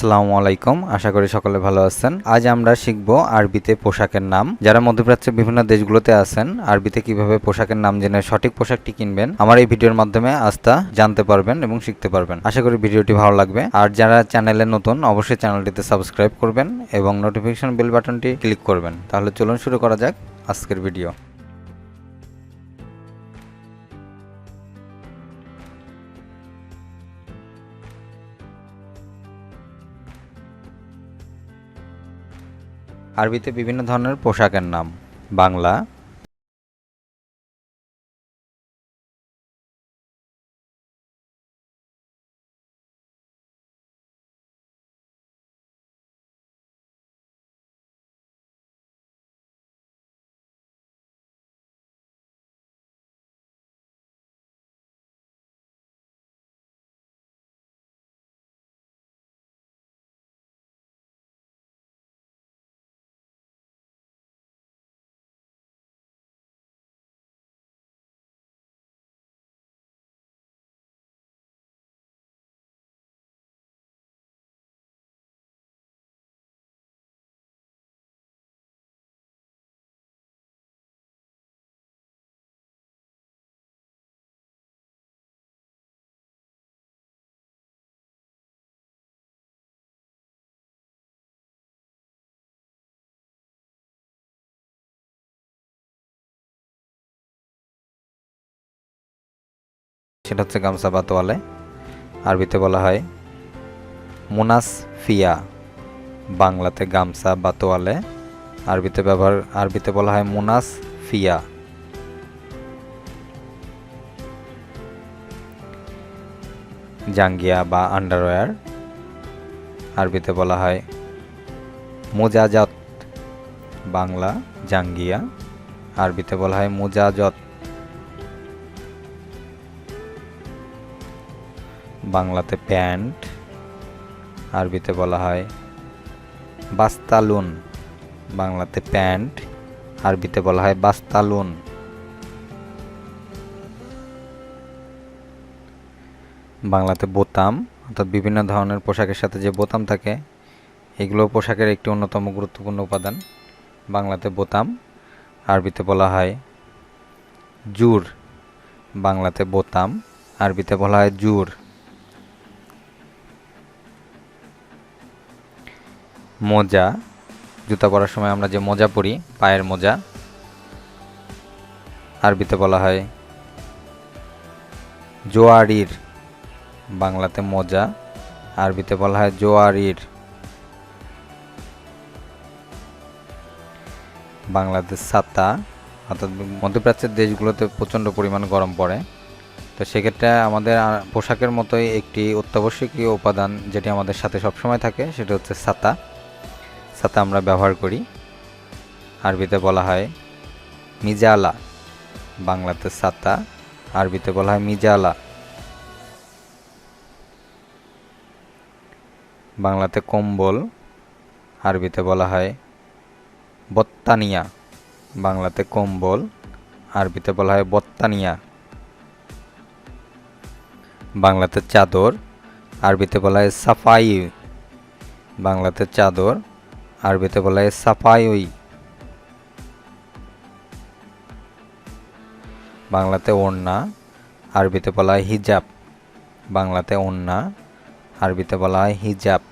আসসালামু আলাইকুম, আশা করি সকলে ভালো আছেন। আজ আমরা শিখব আরবিতে পোশাকের নাম। যারা মধ্যপ্রাচ্যের বিভিন্ন দেশগুলোতে আছেন, আরবিতে কিভাবে পোশাকের নাম জেনে সঠিক পোশাকটি কিনবেন আমার এই ভিডিওর মাধ্যমে আজ তা জানতে পারবেন এবং শিখতে পারবেন। আশা করি ভিডিওটি ভালো লাগবে। আর যারা চ্যানেলে নতুন, অবশ্যই চ্যানেলটিতে সাবস্ক্রাইব করবেন এবং নোটিফিকেশন বেল বাটনটি ক্লিক করবেন। তাহলে চলুন শুরু করা যাক আজকের ভিডিও। আরবিতে বিভিন্ন ধরনের পোশাকের নাম। বাংলা, সেটা হচ্ছে গামছা বা তোয়ালে। আরবিতে বলা হয় মুনাস ফিয়া। বাংলাতে গামছা বা তোয়ালে, আরবিতে বলা হয় মুনাস ফিয়া। জাঙ্গিয়া বা আন্ডারওয়্যার, আরবিতে বলা হয় মুজাজত। বাংলা জাঙ্গিয়া, আরবিতে বলা হয় মুজাজত। বাংলাতে প্যান্ট, আরবিতে বলা হয় বাস্তালুন। বাংলাতে প্যান্ট, আরবিতে বলা হয় বাস্তালুন। বাংলাতে বোতাম, অর্থাৎ বিভিন্ন ধরনের পোশাকের সাথে যে বোতাম থাকে, এগুলো পোশাকের একটি অন্যতম গুরুত্বপূর্ণ উপাদান। বাংলাতে বোতাম, আরবিতে বলা হয় জুর। বাংলাতে বোতাম, আরবিতে বলা হয় জুর। মোজা, জুতা পরার সময় আমরা যে মোজা পরি, পায়ের মোজা, আরবিতে বলা হয় জোয়ারির। বাংলাতে মোজা, আরবিতে বলা হয় জোয়ারির। বাংলাতে ছাতা, অর্থাৎ মধ্যপ্রাচ্যের দেশগুলোতে প্রচণ্ড পরিমাণ গরম পড়ে, তো সেক্ষেত্রে আমাদের পোশাকের মতোই একটি অত্যাবশ্যকীয় উপাদান যেটি আমাদের সাথে সবসময় থাকে, সেটা হচ্ছে ছাতা। ছাতা আমরা ব্যবহার করি। আরবিতে বলা হয় মিজালা। বাংলাতে ছাতা, আরবিতে বলা হয় মিজালা। বাংলাতে কম্বল, আরবিতে বলা হয় বত্তানিয়া। বাংলাতে কম্বল, আরবিতে বলা হয় বত্তানিয়া। বাংলাতে চাদর, আরবিতে বলা হয় সাফাই। বাংলাতে চাদর, আরবিতে বলা হয় সাফাই। বাংলাতে ওড়না, আরবিতে বলা হয় হিজাব। বাংলাতে ওড়না, আরবিতে বলা হয় হিজাব।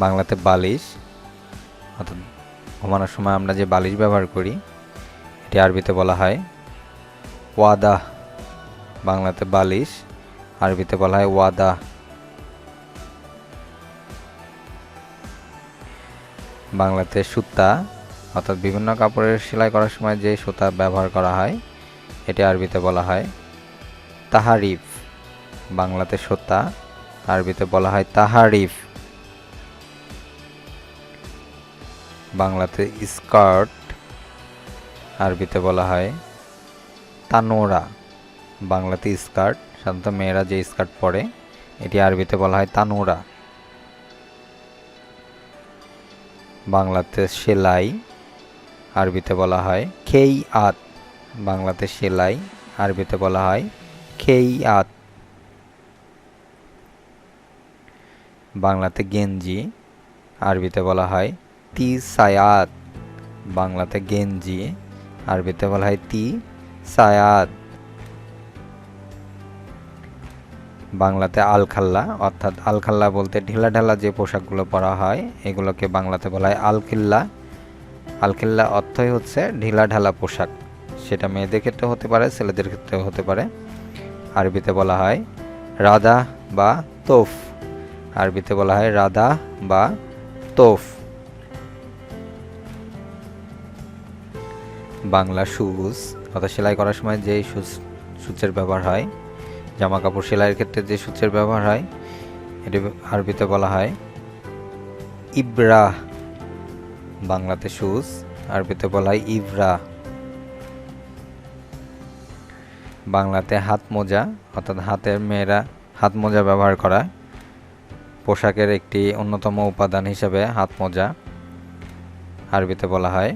বাংলাতে বালিশ, অর্থাৎ ঘুমানোর সময় আমরা যে বালিশ ব্যবহার করি, এটি আরবিতে বলা হয় ওয়াদা। বাংলাতে বালিশ, আরবিতে বলা হয় ওয়াদা। বাংলাতে সুতা, অর্থাৎ বিভিন্ন কাপড়ের সেলাই করার সময় যে সুতা ব্যবহার করা হয়, এটি আরবিতে বলা হয় তাহারিফ। বাংলাতে সুতা, আরবিতে বলা হয় তাহারিফ। বাংলাতে স্কার্ট, আরবিতে বলা হয় তানোরা। বাংলাতে স্কার্ট, সাধারণত মেয়েরা যে স্কার্ট পরে, এটি আরবিতে বলা হয় তানোরা। বাংলাতে সেলাই, আরবিতে বলা হয় খেইআত। বাংলাতে সেলাই, আরবিতে বলা হয় খেইআত। বাংলাতে গেঞ্জি, আরবিতে বলা হয় তি সায়াত। বাংলাতে গেঞ্জি, আরবিতে বলা হয় তি সায়াত। বাংলাতে আলখাল্লা, অর্থাৎ আলখাল্লা বলতে ঢিলা ঢালা যে পোশাকগুলো পরা হয় এগুলোকে বাংলাতে বলা হয় আলখিল্লা। আলখিল্লা অর্থই হচ্ছে ঢিলা ঢালা পোশাক, সেটা মেয়েদের ক্ষেত্রে হতে পারে, ছেলেদের ক্ষেত্রেও হতে পারে। আরবিতে বলা হয় রাদা বা তোফ। আরবিতে বলা হয় রাদা বা তোফ। বাংলা শুজ, অর্থাৎ সেলাই করার সময় যে সূচের ব্যবহার হয়, জামা কাপড় সেলাইয়ের ক্ষেত্রে যে সূচের ব্যবহার হয় এটি আরবিতে বলা হয় ইব্রা। বাংলাতে শুজ, আরবিতে বলা হয় ইব্রা। বাংলাতে হাত মোজা, অর্থাৎ হাতের মেয়েরা হাত মোজা ব্যবহার করা, পোশাকের একটি অন্যতম উপাদান হিসেবে হাত মোজা। আরবিতে বলা হয়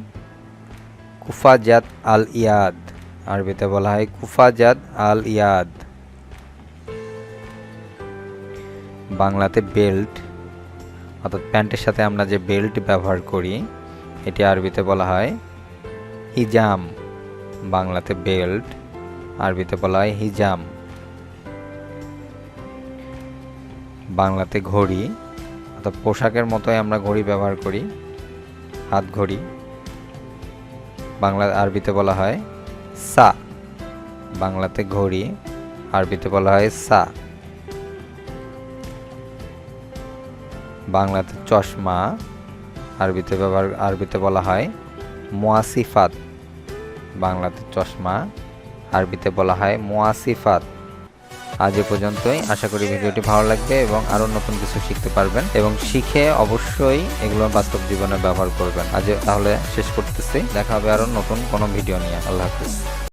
কুফাজাত আল ইয়াদ। আরবিতে বলা হয় কুফাজাত আল ইয়াদ। বাংলাতে বেল্ট, অর্থাৎ প্যান্টের সাথে আমরা যে বেল্ট ব্যবহার করি এটি আরবিতে বলা হয় হিজাম। বাংলাতে বেল্ট, আরবিতে বলা হয় হিজাম। বাংলাতে ঘড়ি, অর্থাৎ পোশাকের মতোই আমরা ঘড়ি ব্যবহার করি, হাত ঘড়ি। আরবিতে বলা হয় সা। বাংলাতে ঘড়ি, আরবিতে বলা হয় সা। বাংলাতে চশমা, আরবিতে বলা হয় মুয়াসিফাত। বাংলাতে চশমা, আরবিতে বলা হয় মুয়াসিফাত। আজ এ পর্যন্তই। আশা করি ভিডিওটি ভালো লাগবে এবং আরও নতুন কিছু শিখতে পারবেন এবং শিখে অবশ্যই এগুলো বাস্তব জীবনে ব্যবহার করবেন। আজ তাহলে শেষ করতেছি, দেখা হবে আরও নতুন কোনো ভিডিও নিয়ে। আল্লাহ হাফিজ।